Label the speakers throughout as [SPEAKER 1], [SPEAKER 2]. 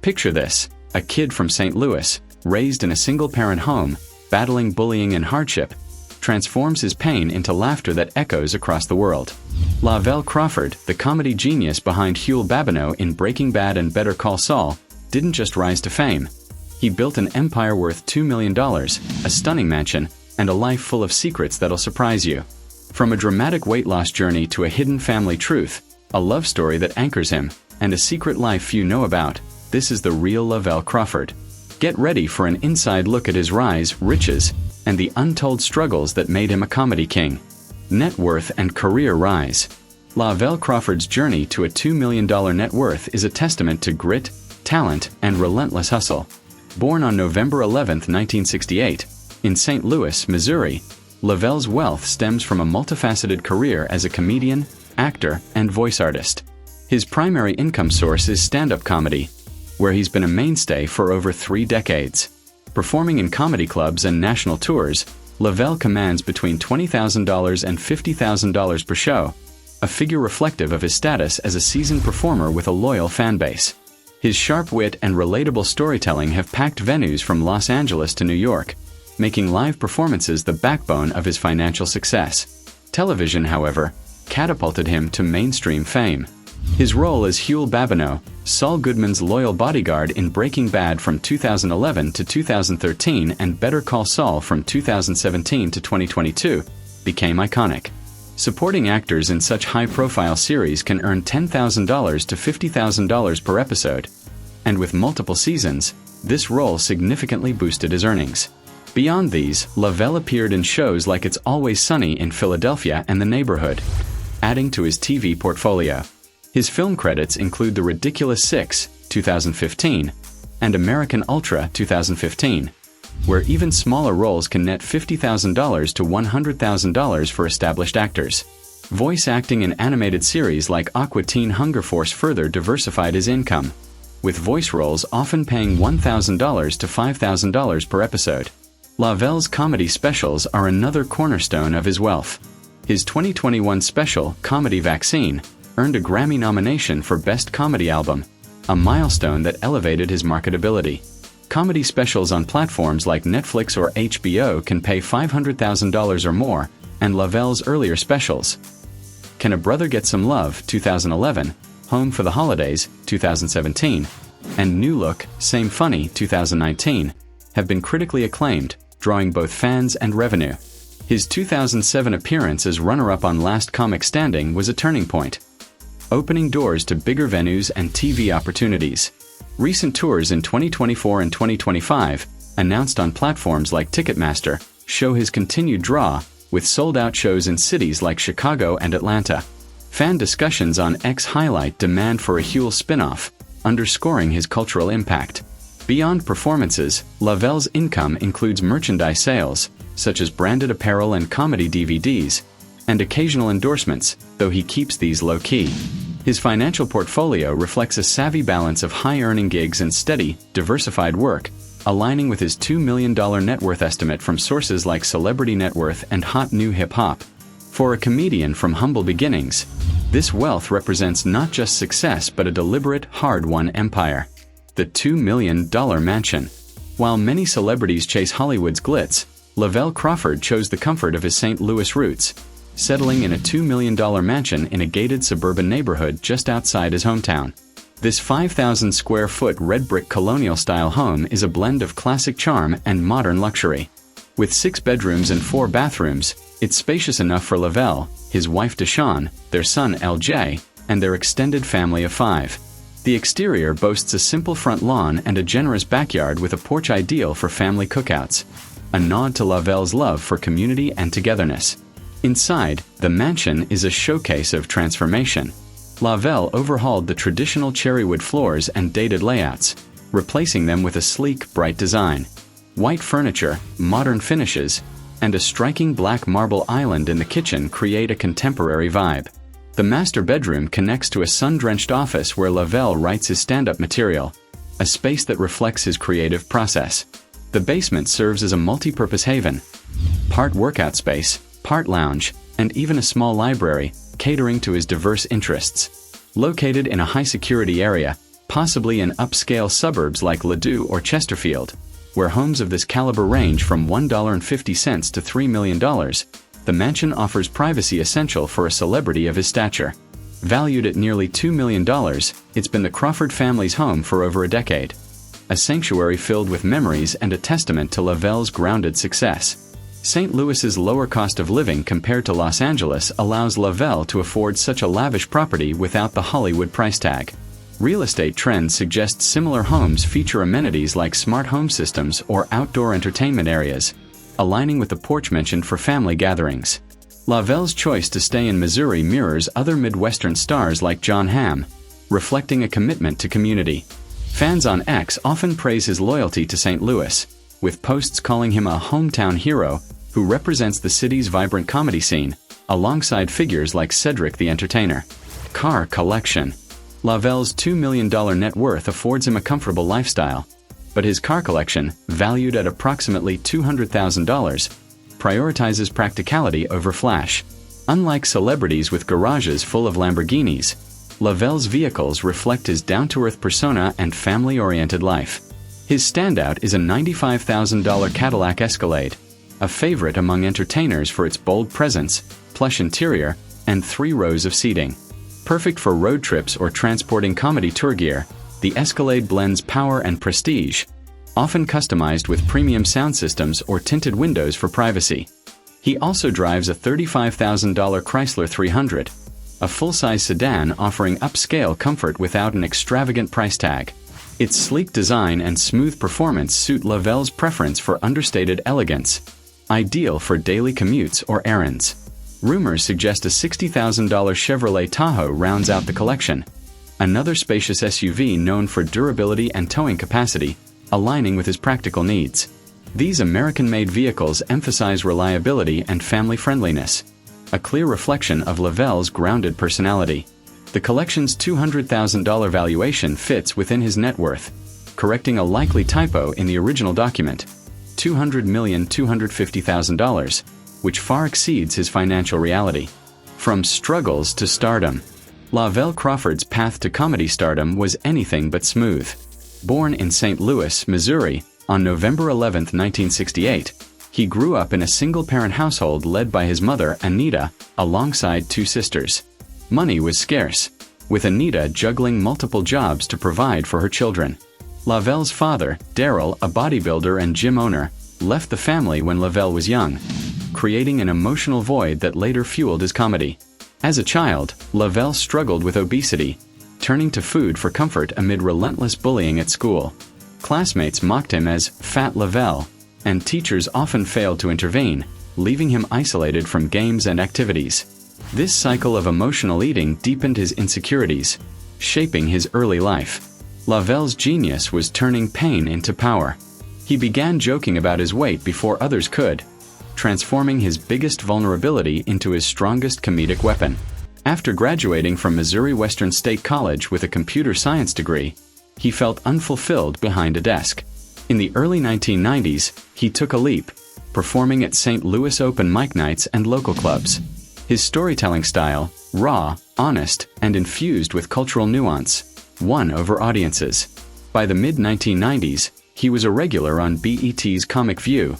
[SPEAKER 1] Picture this: a kid from St. Louis, raised in a single-parent home, battling bullying and hardship, transforms his pain into laughter that echoes across the world. Lavell Crawford, the comedy genius behind Huell Babineau in Breaking Bad and Better Call Saul, didn't just rise to fame. He built an empire worth $2 million, a stunning mansion, and a life full of secrets that'll surprise you. From a dramatic weight loss journey to a hidden family truth, a love story that anchors him, and a secret life few know about, this is the real Lavell Crawford. Get ready for an inside look at his rise, riches, and the untold struggles that made him a comedy king. Net worth and career rise. Lavell Crawford's journey to a $2 million net worth is a testament to grit, talent, and relentless hustle. Born on November 11, 1968, in St. Louis, Missouri, Lavell's wealth stems from a multifaceted career as a comedian, actor, and voice artist. His primary income source is stand-up comedy, where he's been a mainstay for over 3 decades. Performing in comedy clubs and national tours, Lavell commands between $20,000 and $50,000 per show, a figure reflective of his status as a seasoned performer with a loyal fan base. His sharp wit and relatable storytelling have packed venues from Los Angeles to New York, making live performances the backbone of his financial success. Television, however, catapulted him to mainstream fame. His role as Huell Babineau, Saul Goodman's loyal bodyguard in Breaking Bad from 2011 to 2013 and Better Call Saul from 2017 to 2022, became iconic. Supporting actors in such high-profile series can earn $10,000 to $50,000 per episode, and with multiple seasons, this role significantly boosted his earnings. Beyond these, Lavell appeared in shows like It's Always Sunny in Philadelphia and The Neighborhood, adding to his TV portfolio. His film credits include The Ridiculous Six, 2015, and American Ultra, 2015, where even smaller roles can net $50,000 to $100,000 for established actors. Voice acting in animated series like Aqua Teen Hunger Force further diversified his income, with voice roles often paying $1,000 to $5,000 per episode. Lavell's comedy specials are another cornerstone of his wealth. His 2021 special, Comedy Vaccine, earned a Grammy nomination for Best Comedy Album, a milestone that elevated his marketability. Comedy specials on platforms like Netflix or HBO can pay $500,000 or more, and Lavell's earlier specials, Can a Brother Get Some Love, 2011, Home for the Holidays, 2017, and New Look, Same Funny, 2019, have been critically acclaimed, drawing both fans and revenue. His 2007 appearance as runner-up on Last Comic Standing was a turning point, opening doors to bigger venues and TV opportunities. Recent tours in 2024 and 2025, announced on platforms like Ticketmaster, show his continued draw, with sold-out shows in cities like Chicago and Atlanta. Fan discussions on X highlight demand for a Huell spin-off, underscoring his cultural impact. Beyond performances, Lavell's income includes merchandise sales, such as branded apparel and comedy DVDs, and occasional endorsements, though he keeps these low-key. His financial portfolio reflects a savvy balance of high-earning gigs and steady, diversified work, aligning with his $2 million net worth estimate from sources like Celebrity Net Worth and Hot New Hip Hop. For a comedian from humble beginnings, this wealth represents not just success but a deliberate, hard-won empire. The $2 million mansion. While many celebrities chase Hollywood's glitz, Lavell Crawford chose the comfort of his St. Louis roots, settling in a $2 million mansion in a gated suburban neighborhood just outside his hometown. This 5,000-square-foot red brick colonial-style home is a blend of classic charm and modern luxury. With 6 bedrooms and 4 bathrooms, it's spacious enough for Lavell, his wife Deshawn, their son LJ, and their extended family of 5. The exterior boasts a simple front lawn and a generous backyard with a porch ideal for family cookouts, a nod to Lavell's love for community and togetherness. Inside, the mansion is a showcase of transformation. Lavell overhauled the traditional cherrywood floors and dated layouts, replacing them with a sleek, bright design. White furniture, modern finishes, and a striking black marble island in the kitchen create a contemporary vibe. The master bedroom connects to a sun-drenched office where Lavell writes his stand-up material, a space that reflects his creative process. The basement serves as a multi-purpose haven, part workout space, part lounge, and even a small library, catering to his diverse interests. Located in a high-security area, possibly in upscale suburbs like Ladue or Chesterfield, where homes of this caliber range from $1.50 to $3 million. The mansion offers privacy essential for a celebrity of his stature. Valued at nearly $2 million, it's been the Crawford family's home for over a decade. A sanctuary filled with memories and a testament to Lavell's grounded success. St. Louis's lower cost of living compared to Los Angeles allows Lavell to afford such a lavish property without the Hollywood price tag. Real estate trends suggest similar homes feature amenities like smart home systems or outdoor entertainment areas, aligning with the porch mentioned for family gatherings. Lavell's choice to stay in Missouri mirrors other Midwestern stars like Jon Hamm, reflecting a commitment to community. Fans on X often praise his loyalty to St. Louis, with posts calling him a hometown hero who represents the city's vibrant comedy scene, alongside figures like Cedric the Entertainer. Car collection. Lavell's $2 million net worth affords him a comfortable lifestyle, but his car collection, valued at approximately $200,000, prioritizes practicality over flash. Unlike celebrities with garages full of Lamborghinis, Lavell's vehicles reflect his down-to-earth persona and family-oriented life. His standout is a $95,000 Cadillac Escalade, a favorite among entertainers for its bold presence, plush interior, and 3 rows of seating. Perfect for road trips or transporting comedy tour gear, the Escalade blends power and prestige, often customized with premium sound systems or tinted windows for privacy. He also drives a $35,000 Chrysler 300, a full-size sedan offering upscale comfort without an extravagant price tag. Its sleek design and smooth performance suit Lavell's preference for understated elegance, ideal for daily commutes or errands. Rumors suggest a $60,000 Chevrolet Tahoe rounds out the collection, another spacious SUV known for durability and towing capacity, aligning with his practical needs. These American-made vehicles emphasize reliability and family-friendliness, a clear reflection of Lavell's grounded personality. The collection's $200,000 valuation fits within his net worth, correcting a likely typo in the original document, $200,250,000, which far exceeds his financial reality. From struggles to stardom. Lavell Crawford's path to comedy stardom was anything but smooth. Born in St. Louis, Missouri, on November 11, 1968, he grew up in a single-parent household led by his mother, Anita, alongside 2 sisters. Money was scarce, with Anita juggling multiple jobs to provide for her children. Lavell's father, Daryl, a bodybuilder and gym owner, left the family when Lavell was young, creating an emotional void that later fueled his comedy. As a child, Lavell struggled with obesity, turning to food for comfort amid relentless bullying at school. Classmates mocked him as Fat Lavell, and teachers often failed to intervene, leaving him isolated from games and activities. This cycle of emotional eating deepened his insecurities, shaping his early life. Lavell's genius was turning pain into power. He began joking about his weight before others could, transforming his biggest vulnerability into his strongest comedic weapon. After graduating from Missouri Western State College with a computer science degree, he felt unfulfilled behind a desk. In the early 1990s, he took a leap, performing at St. Louis open mic nights and local clubs. His storytelling style, raw, honest, and infused with cultural nuance, won over audiences. By the mid-1990s, he was a regular on BET's Comic View,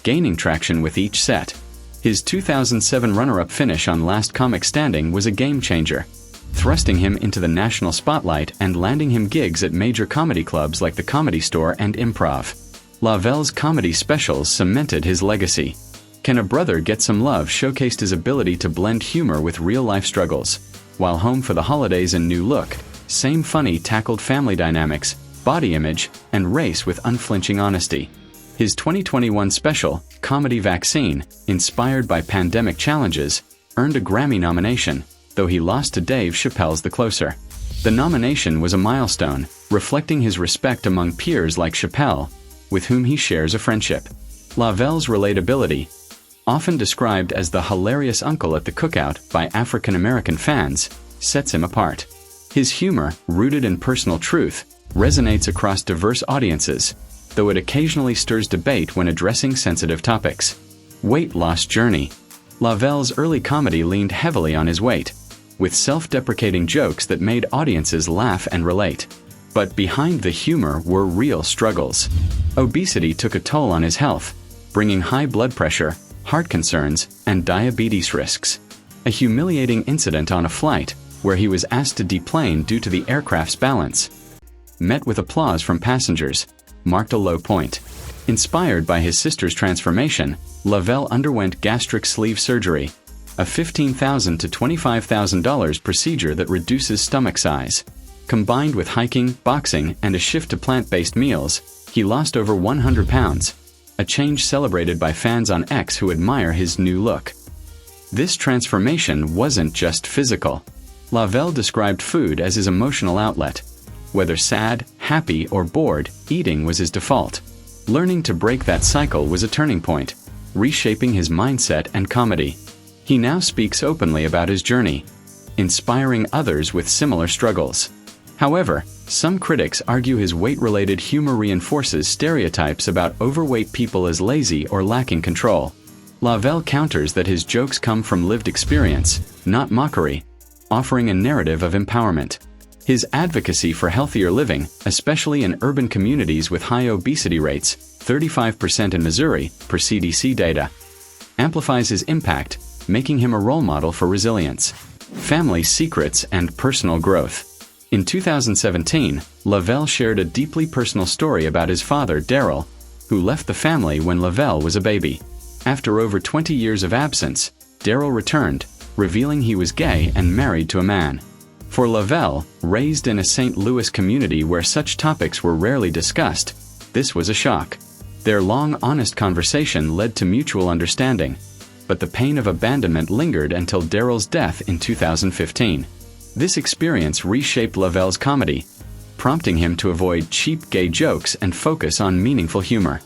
[SPEAKER 1] gaining traction with each set. His 2007 runner-up finish on Last Comic Standing was a game-changer, thrusting him into the national spotlight and landing him gigs at major comedy clubs like the Comedy Store and Improv. Lavell's comedy specials cemented his legacy. Can a Brother Get Some Love showcased his ability to blend humor with real-life struggles, while Home for the Holidays and New Look, Same Funny tackled family dynamics, body image, and race with unflinching honesty. His 2021 special, Comedy Vaccine, inspired by pandemic challenges, earned a Grammy nomination, though he lost to Dave Chappelle's The Closer. The nomination was a milestone, reflecting his respect among peers like Chappelle, with whom he shares a friendship. Lavell's relatability, often described as the hilarious uncle at the cookout by African-American fans, sets him apart. His humor, rooted in personal truth, resonates across diverse audiences, though it occasionally stirs debate when addressing sensitive topics. Weight loss journey. Lavell's early comedy leaned heavily on his weight, with self-deprecating jokes that made audiences laugh and relate. But behind the humor were real struggles. Obesity took a toll on his health, bringing high blood pressure, heart concerns, and diabetes risks. A humiliating incident on a flight, where he was asked to deplane due to the aircraft's balance, met with applause from passengers, marked a low point. Inspired by his sister's transformation, Lavell underwent gastric sleeve surgery, a $15,000 to $25,000 procedure that reduces stomach size. Combined with hiking, boxing, and a shift to plant-based meals, he lost over 100 pounds, a change celebrated by fans on X who admire his new look. This transformation wasn't just physical. Lavell described food as his emotional outlet. Whether sad, happy, or bored, eating was his default. Learning to break that cycle was a turning point, reshaping his mindset and comedy. He now speaks openly about his journey, inspiring others with similar struggles. However, some critics argue his weight-related humor reinforces stereotypes about overweight people as lazy or lacking control. Lavell counters that his jokes come from lived experience, not mockery, offering a narrative of empowerment. His advocacy for healthier living, especially in urban communities with high obesity rates, 35% in Missouri, per CDC data, amplifies his impact, making him a role model for resilience, family secrets, and personal growth. In 2017, Lavell shared a deeply personal story about his father, Daryl, who left the family when Lavell was a baby. After over 20 years of absence, Daryl returned, revealing he was gay and married to a man. For Lavell, raised in a St. Louis community where such topics were rarely discussed, this was a shock. Their long, honest conversation led to mutual understanding, but the pain of abandonment lingered until Daryl's death in 2015. This experience reshaped Lavell's comedy, prompting him to avoid cheap gay jokes and focus on meaningful humor.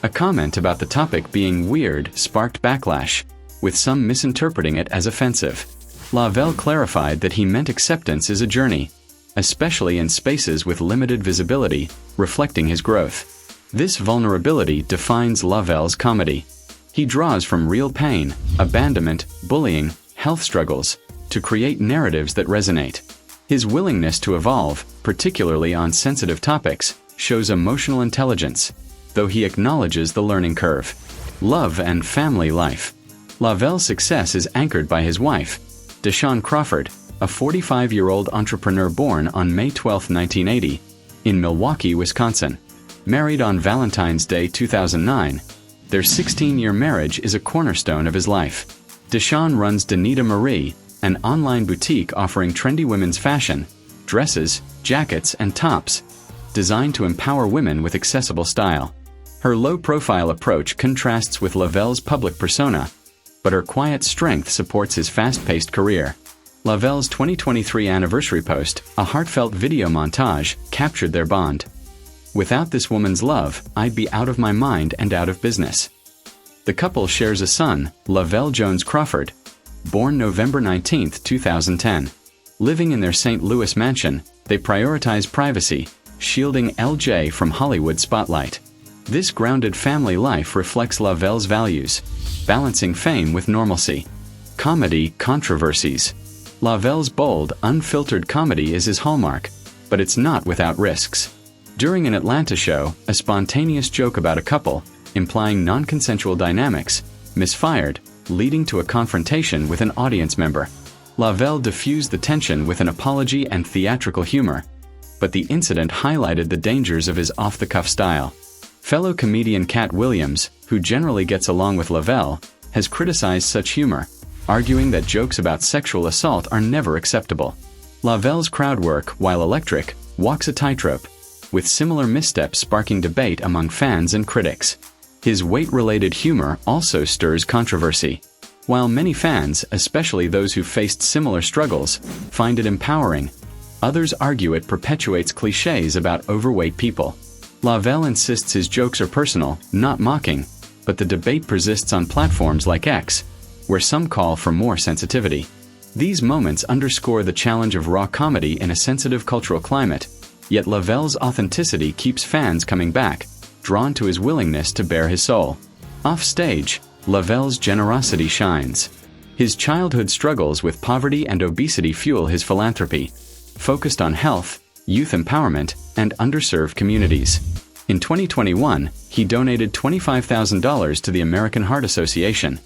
[SPEAKER 1] A comment about the topic being weird sparked backlash, with some misinterpreting it as offensive. Lavell clarified that he meant acceptance is a journey, especially in spaces with limited visibility, reflecting his growth. This vulnerability defines Lavell's comedy. He draws from real pain, abandonment, bullying, health struggles, to create narratives that resonate. His willingness to evolve, particularly on sensitive topics, shows emotional intelligence, though he acknowledges the learning curve. Love and family life. Lavell's success is anchored by his wife, Lavell Crawford, a 45-year-old entrepreneur born on May 12, 1980, in Milwaukee, Wisconsin. Married on Valentine's Day 2009, their 16-year marriage is a cornerstone of his life. Lavell runs Danita Marie, an online boutique offering trendy women's fashion, dresses, jackets, and tops, designed to empower women with accessible style. Her low-profile approach contrasts with Lavell's public persona, but her quiet strength supports his fast-paced career. Lavell's 2023 anniversary post, a heartfelt video montage, captured their bond. Without this woman's love, I'd be out of my mind and out of business. The couple shares a son, Lavell Jones Crawford, born November 19, 2010. Living in their St. Louis mansion, they prioritize privacy, shielding LJ from Hollywood spotlight. This grounded family life reflects Lavell's values, balancing fame with normalcy. Comedy controversies. Lavell's bold, unfiltered comedy is his hallmark, but it's not without risks. During an Atlanta show, a spontaneous joke about a couple, implying non-consensual dynamics, misfired, leading to a confrontation with an audience member. Lavell diffused the tension with an apology and theatrical humor, but the incident highlighted the dangers of his off-the-cuff style. Fellow comedian Cat Williams, who generally gets along with Lavell, has criticized such humor, arguing that jokes about sexual assault are never acceptable. Lavell's crowd work, while electric, walks a tightrope, with similar missteps sparking debate among fans and critics. His weight-related humor also stirs controversy. While many fans, especially those who faced similar struggles, find it empowering, others argue it perpetuates cliches about overweight people. Lavell insists his jokes are personal, not mocking, but the debate persists on platforms like X, where some call for more sensitivity. These moments underscore the challenge of raw comedy in a sensitive cultural climate, yet Lavell's authenticity keeps fans coming back, drawn to his willingness to bare his soul. Off-stage, Lavell's generosity shines. His childhood struggles with poverty and obesity fuel his philanthropy. Focused on health, youth empowerment, and underserved communities. In 2021, he donated $25,000 to the American Heart Association,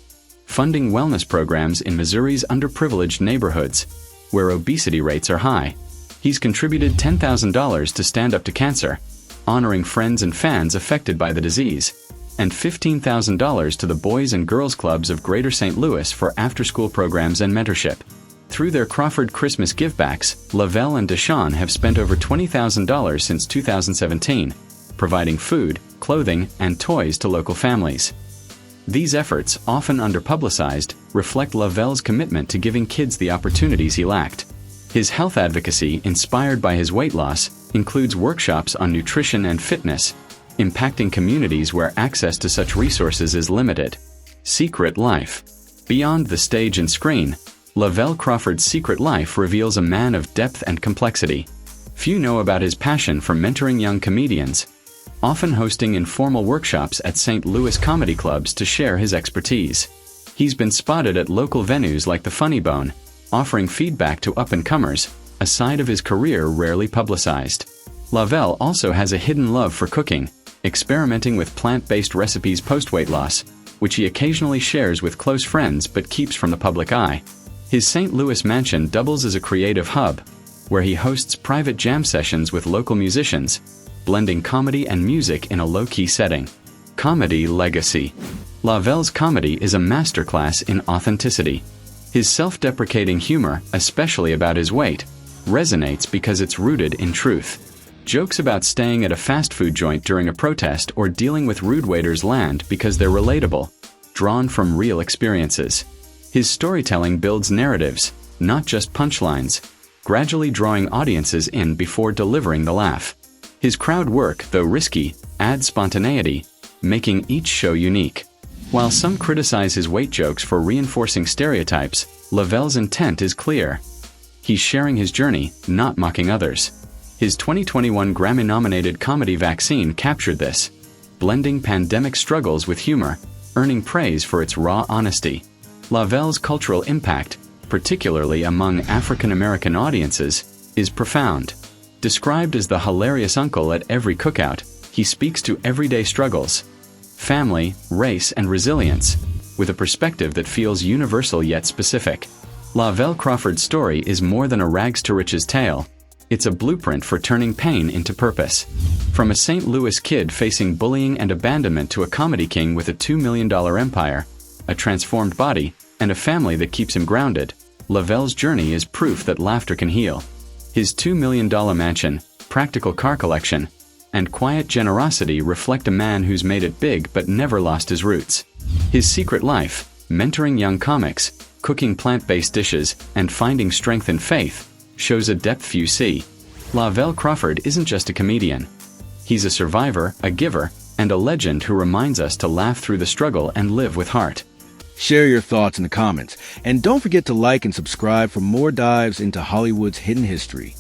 [SPEAKER 1] funding wellness programs in Missouri's underprivileged neighborhoods, where obesity rates are high. He's contributed $10,000 to Stand Up to Cancer, honoring friends and fans affected by the disease, and $15,000 to the Boys and Girls Clubs of Greater St. Louis for after-school programs and mentorship. Through their Crawford Christmas givebacks, Lavell and Deshawn have spent over $20,000 since 2017, providing food, clothing, and toys to local families. These efforts, often underpublicized, reflect Lavell's commitment to giving kids the opportunities he lacked. His health advocacy, inspired by his weight loss, includes workshops on nutrition and fitness, impacting communities where access to such resources is limited. Secret life. Beyond the stage and screen, Lavell Crawford's secret life reveals a man of depth and complexity. Few know about his passion for mentoring young comedians, often hosting informal workshops at St. Louis comedy clubs to share his expertise. He's been spotted at local venues like the Funny Bone, offering feedback to up-and-comers, a side of his career rarely publicized. Lavell also has a hidden love for cooking, experimenting with plant-based recipes post-weight loss, which he occasionally shares with close friends but keeps from the public eye. His St. Louis mansion doubles as a creative hub, where he hosts private jam sessions with local musicians, blending comedy and music in a low-key setting. Comedy legacy. Lavell's comedy is a masterclass in authenticity. His self-deprecating humor, especially about his weight, resonates because it's rooted in truth. Jokes about staying at a fast food joint during a protest or dealing with rude waiters land because they're relatable, drawn from real experiences. His storytelling builds narratives, not just punchlines, gradually drawing audiences in before delivering the laugh. His crowd work, though risky, adds spontaneity, making each show unique. While some criticize his weight jokes for reinforcing stereotypes, Lavell's intent is clear. He's sharing his journey, not mocking others. His 2021 Grammy-nominated comedy Vaccine captured this, blending pandemic struggles with humor, earning praise for its raw honesty. Lavell's cultural impact, particularly among African-American audiences, is profound. Described as the hilarious uncle at every cookout, he speaks to everyday struggles, family, race, and resilience, with a perspective that feels universal yet specific. Lavell Crawford's story is more than a rags-to-riches tale. It's a blueprint for turning pain into purpose. From a St. Louis kid facing bullying and abandonment to a comedy king with a $2 million empire, a transformed body, and a family that keeps him grounded, Lavell's journey is proof that laughter can heal. His $2 million mansion, practical car collection, and quiet generosity reflect a man who's made it big but never lost his roots. His secret life, mentoring young comics, cooking plant-based dishes, and finding strength in faith, shows a depth few see. Lavell Crawford isn't just a comedian. He's a survivor, a giver, and a legend who reminds us to laugh through the struggle and live with heart.
[SPEAKER 2] Share your thoughts in the comments, and don't forget to like and subscribe for more dives into Hollywood's hidden history.